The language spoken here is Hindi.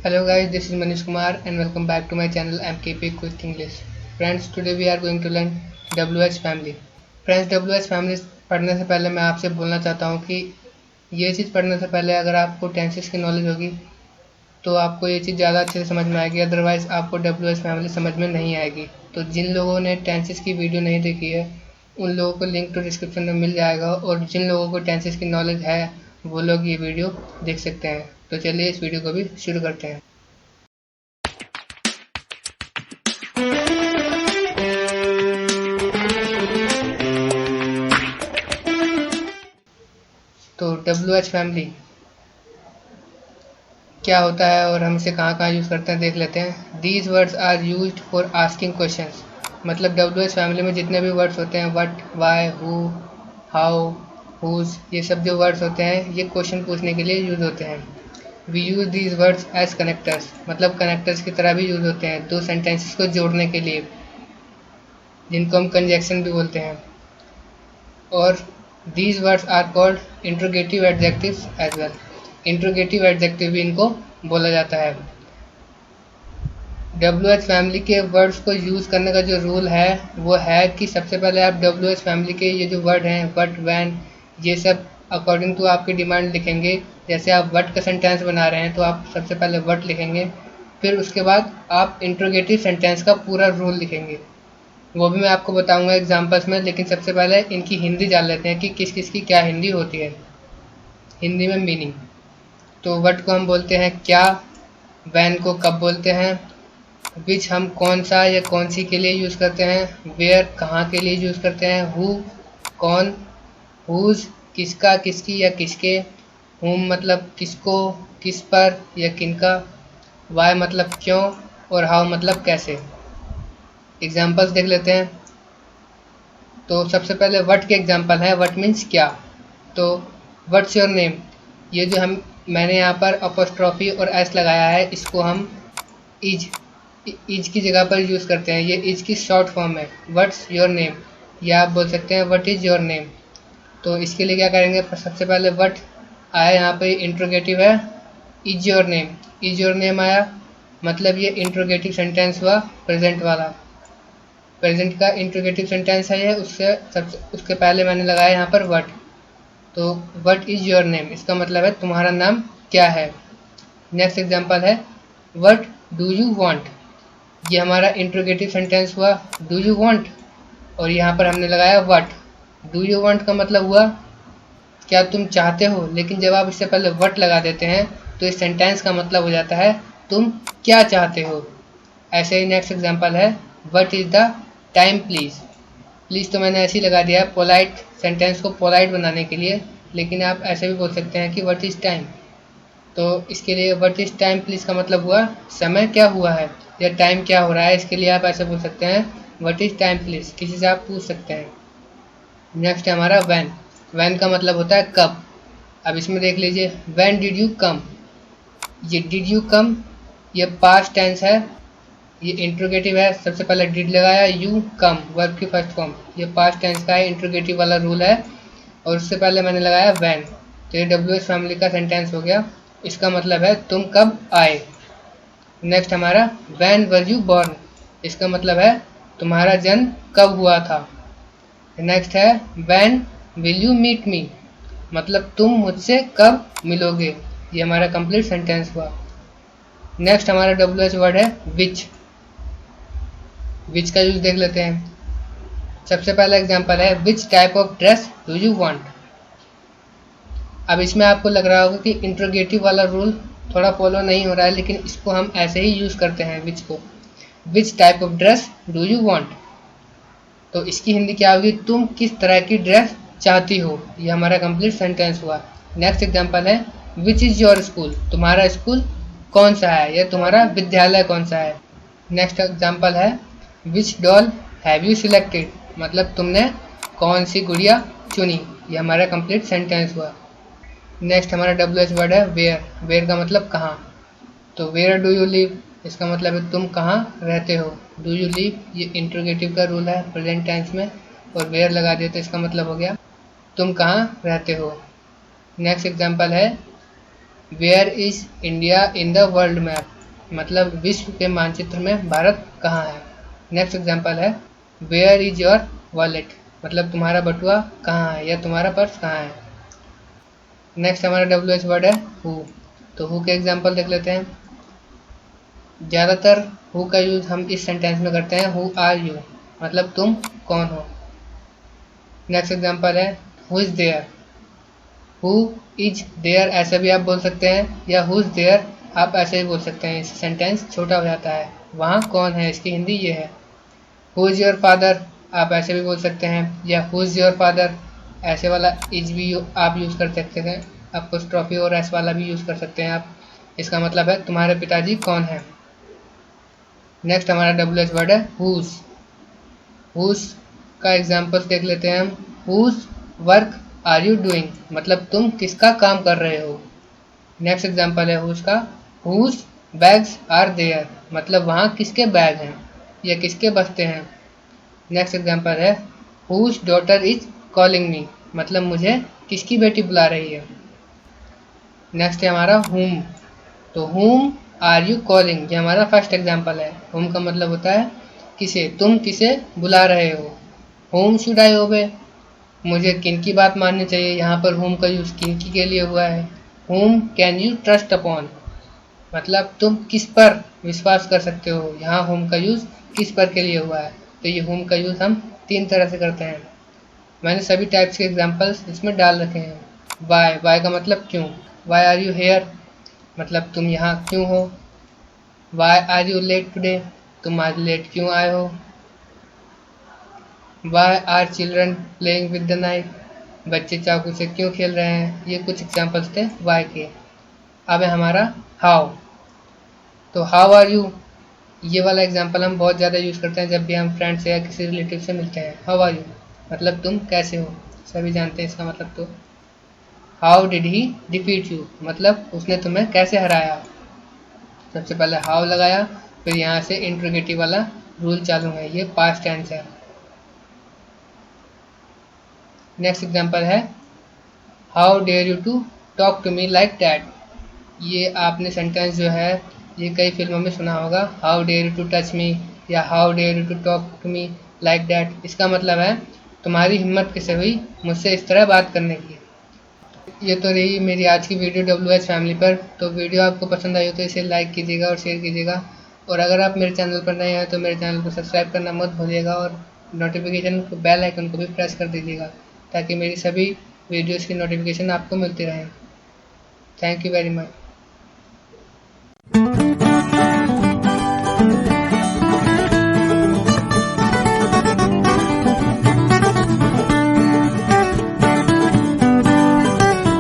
Hello guys, this is Manish Kumar and welcome back to my channel MKP Quick English. Friends, today we are going to learn WH family. Friends, WH family पढ़ने से पहले मैं आपसे बोलना चाहता हूँ कि ये चीज़ पढ़ने से पहले अगर आपको टेंसेस की नॉलेज होगी तो आपको ये चीज़ ज़्यादा अच्छे से समझ में आएगी, अदरवाइज़ आपको WH फैमिली समझ में नहीं आएगी। तो जिन लोगों ने टेंसेस की वीडियो नहीं देखी है उन लोगों को लिंक तो डिस्क्रिप्शन में मिल जाएगा, और जिन लोगों को टेंसेस की नॉलेज है वो लोग ये वीडियो देख सकते हैं। तो चलिए इस वीडियो को भी शुरू करते हैं। तो WH फैमिली क्या होता है और हम इसे कहाँ कहाँ यूज़ करते हैं देख लेते हैं। These words are used for asking questions. मतलब WH फैमिली में जितने भी वर्ड्स होते हैं, what, why, who, how, whose, ये सब जो वर्ड्स होते हैं ये क्वेश्चन पूछने के लिए यूज़ होते हैं। We use these words as connectors, मतलब कनेक्टर्स की तरह भी यूज़ होते हैं दो सेंटेंसेस को जोड़ने के लिए, जिनको हम कंजक्शन भी बोलते हैं। और these words are called interrogative adjectives as well. Interrogative adjective भी इनको बोला जाता है। WH फैमिली के वर्ड्स को यूज़ करने का जो रूल है वो है कि सबसे पहले आप WH फैमिली के ये जो वर्ड हैं, व्हाट, व्हेन, ये सब अकॉर्डिंग टू आपकी डिमांड लिखेंगे। जैसे आप व्हाट का सेंटेंस बना रहे हैं तो आप सबसे पहले व्हाट लिखेंगे, फिर उसके बाद आप इंट्रोगेटिव सेंटेंस का पूरा रूल लिखेंगे। वो भी मैं आपको बताऊंगा एग्जांपल्स में, लेकिन सबसे पहले इनकी हिंदी जान लेते हैं कि किस किस की क्या हिंदी होती है। हिंदी में मीनिंग, तो व्हाट को हम बोलते हैं क्या, व्हेन को कब बोलते हैं, विच हम कौन सा या कौन सी के लिए यूज़ करते हैं, वेयर कहाँ के लिए यूज़ करते हैं, हु कौन, हुज किसका, किसकी या किसके, हुम मतलब किसको, किस पर या किनका, वाई मतलब क्यों, और हाउ मतलब कैसे। एग्जाम्पल्स देख लेते हैं। तो सबसे पहले व्हाट के एग्जाम्पल है। व्हाट मीन्स क्या। तो व्हाट्स योर नेम, ये जो मैंने यहाँ पर अपोस्ट्रॉफी और एस लगाया है, इसको हम इज की जगह पर यूज़ करते हैं। ये इज की शॉर्ट फॉर्म है। व्हाट्स योर नेम, या आप बोल सकते हैं व्हाट इज़ योर नेम। तो इसके लिए क्या करेंगे, सबसे पहले व्हाट आया, यहाँ पे इंट्रोगेटिव है। Is your name, is your name आया, मतलब ये इंट्रोगेटिव सेंटेंस हुआ प्रेजेंट वाला। प्रेजेंट का इंट्रोगेटिव सेंटेंस है ये, उसके पहले मैंने लगाया यहाँ पर व्हाट। तो व्हाट इज़ योर नेम, इसका मतलब है तुम्हारा नाम क्या है। नेक्स्ट एग्जांपल है व्हाट डू यू वांट, ये हमारा इंट्रोगेटिव सेंटेंस हुआ डू यू वांट, और यहाँ पर हमने लगाया व्हाट। डू यू वांट का मतलब हुआ क्या तुम चाहते हो, लेकिन जब आप इससे पहले व्हाट लगा देते हैं तो इस सेंटेंस का मतलब हो जाता है तुम क्या चाहते हो। ऐसे ही नेक्स्ट एग्जांपल है what is the time please. Please तो मैंने ऐसे ही लगा दिया पोलाइट, सेंटेंस को पोलाइट बनाने के लिए, लेकिन आप ऐसे भी बोल सकते हैं कि व्हाट इज़ टाइम। तो इसके लिए व्हाट इज़ टाइम प्लीज़ का मतलब हुआ समय क्या हुआ है या टाइम क्या हो रहा है। इसके लिए आप ऐसे बोल सकते हैं व्हाट इज़ टाइम प्लीज़, किसी से आप पूछ सकते हैं। नेक्स्ट है हमारा व्हेन। व्हेन का मतलब होता है कब। अब इसमें देख लीजिए व्हेन डिड यू कम, ये डिड यू कम ये पास्ट टेंस है, ये इंट्रोगेटिव है। सबसे पहले डिड लगाया, यू कम वर्ब की फर्स्ट फॉर्म, ये पास्ट टेंस का है, इंट्रोगेटिव वाला रूल है। और उससे पहले मैंने लगाया व्हेन, तो ये WH फैमिली का सेंटेंस हो गया। इसका मतलब है तुम कब आए। नेक्स्ट हमारा व्हेन वर यू बॉर्न, इसका मतलब है तुम्हारा जन्म कब हुआ था। नेक्स्ट है when will you meet me, मतलब तुम मुझसे कब मिलोगे। ये हमारा कंप्लीट सेंटेंस हुआ। नेक्स्ट हमारा WH वर्ड है विच। विच का यूज देख लेते हैं। सबसे पहला एग्जांपल है which type of dress do you want. अब इसमें आपको लग रहा होगा कि इंट्रोगेटिव वाला रूल थोड़ा फॉलो नहीं हो रहा है, लेकिन इसको हम ऐसे ही यूज़ करते हैं विच को। Which type of dress do you want, तो इसकी हिंदी क्या होगी, तुम किस तरह की ड्रेस चाहती हो। ये हमारा कंप्लीट सेंटेंस हुआ। नेक्स्ट एग्जांपल है विच इज़ योर स्कूल, तुम्हारा स्कूल कौन सा है या तुम्हारा विद्यालय कौन सा है। नेक्स्ट एग्जांपल है विच डॉल हैव यू सिलेक्टेड, मतलब तुमने कौन सी गुड़िया चुनी। ये हमारा कंप्लीट सेंटेंस हुआ। नेक्स्ट हमारा WH वर्ड है वेयर। वेयर का मतलब कहाँ, तो वेयर डू यू लिव, इसका मतलब है तुम कहाँ रहते हो। डू यू लिव ये इंट्रोगेटिव का रूल है प्रेजेंट टेंस में, और वेयर लगा दिए तो इसका मतलब हो गया तुम कहाँ रहते हो। नेक्स्ट एग्जांपल है where is India in the world map, मतलब विश्व के मानचित्र में भारत कहाँ है। नेक्स्ट एग्जांपल है वेयर इज योर वॉलेट, मतलब तुम्हारा बटुआ कहाँ है या तुम्हारा पर्स कहाँ है। नेक्स्ट हमारा WH वर्ड है हु, तो हु के एग्जांपल देख लेते हैं। ज़्यादातर हु का यूज़ हम इस सेंटेंस में करते हैं हु आर यू, मतलब तुम कौन हो। नेक्स्ट एग्जांपल है who is there, who is there ऐसा भी आप बोल सकते हैं, या हु इज़ देयर आप ऐसे ही बोल सकते हैं, इससे सेंटेंस छोटा हो जाता है। वहाँ कौन है, इसकी हिंदी ये है। हु इज़ योर फादर आप ऐसे भी बोल सकते हैं, या हु इज़ योर फादर ऐसे वाला इज भी आप यूज़ कर सकते हैं, अपोस्ट्रोफी और एस वाला भी यूज़ कर सकते हैं आप। इसका मतलब है तुम्हारे पिताजी कौन है। नेक्स्ट हमारा WH वर्ड है हुज। हुज का एग्जाम्पल्स देख लेते हैं हम। Whose work are you doing, मतलब तुम किसका काम कर रहे हो। नेक्स्ट एग्जाम्पल है हुज का हुज बैग्स आर देयर, मतलब वहाँ किसके बैग हैं या किसके बस्ते हैं। नेक्स्ट एग्जाम्पल है whose daughter is calling me, मतलब मुझे किसकी बेटी बुला रही है। नेक्स्ट है हमारा हुम, तो हुम आर यू कॉलिंग, ये हमारा फर्स्ट एग्जाम्पल है। हुम का मतलब होता है किसे, तुम किसे बुला रहे हो। हुम शुड आई ओबे, मुझे किन की बात माननी चाहिए, यहाँ पर हुम का यूज़ किन की के लिए हुआ है। हुम कैन यू ट्रस्ट अपॉन, मतलब तुम किस पर विश्वास कर सकते हो, यहाँ हुम का यूज़ किस पर के लिए हुआ है। तो ये हुम का यूज़ हम 3 तरह से करते हैं। मैंने सभी टाइप्स के एग्जाम्पल्स इसमें डाल रखे हैं। वाई, वाई का मतलब क्यों। वाई आर यू हेयर, मतलब तुम यहाँ क्यों हो। Why are you late today, तुम आज लेट क्यों आए हो। Why are children playing with the knife, बच्चे चाकू से क्यों खेल रहे हैं। ये कुछ एग्जाम्पल्स थे वाई के। अब है हमारा हाउ, तो हाउ आर यू, ये वाला एग्जाम्पल हम बहुत ज़्यादा यूज़ करते हैं जब भी हम फ्रेंड से या किसी रिलेटिव से मिलते हैं। हाउ आर यू मतलब तुम कैसे हो, सभी जानते हैं इसका मतलब। तो how did he defeat you, मतलब उसने तुम्हें कैसे हराया। सबसे पहले हाउ लगाया, फिर यहाँ से इंट्रोगेटिव वाला रूल चालू है, ये पास्ट टेंस है। नेक्स्ट एग्जांपल है how dare you to talk to me like that, ये आपने सेंटेंस जो है ये कई फिल्मों में सुना होगा, how dare you to touch me या how dare you to talk to me like that. इसका मतलब है तुम्हारी हिम्मत कैसे हुई मुझसे इस तरह बात करने की। ये तो रही मेरी आज की वीडियो WH फैमिली पर। तो वीडियो आपको पसंद आई हो तो इसे लाइक कीजिएगा और शेयर कीजिएगा, और अगर आप मेरे चैनल पर नए हैं तो मेरे चैनल को सब्सक्राइब करना मत भूलिएगा, और नोटिफिकेशन बेल आइकन को भी प्रेस कर दीजिएगा ताकि मेरी सभी वीडियोज़ की नोटिफिकेशन आपको मिलती रहे। Thank you very much.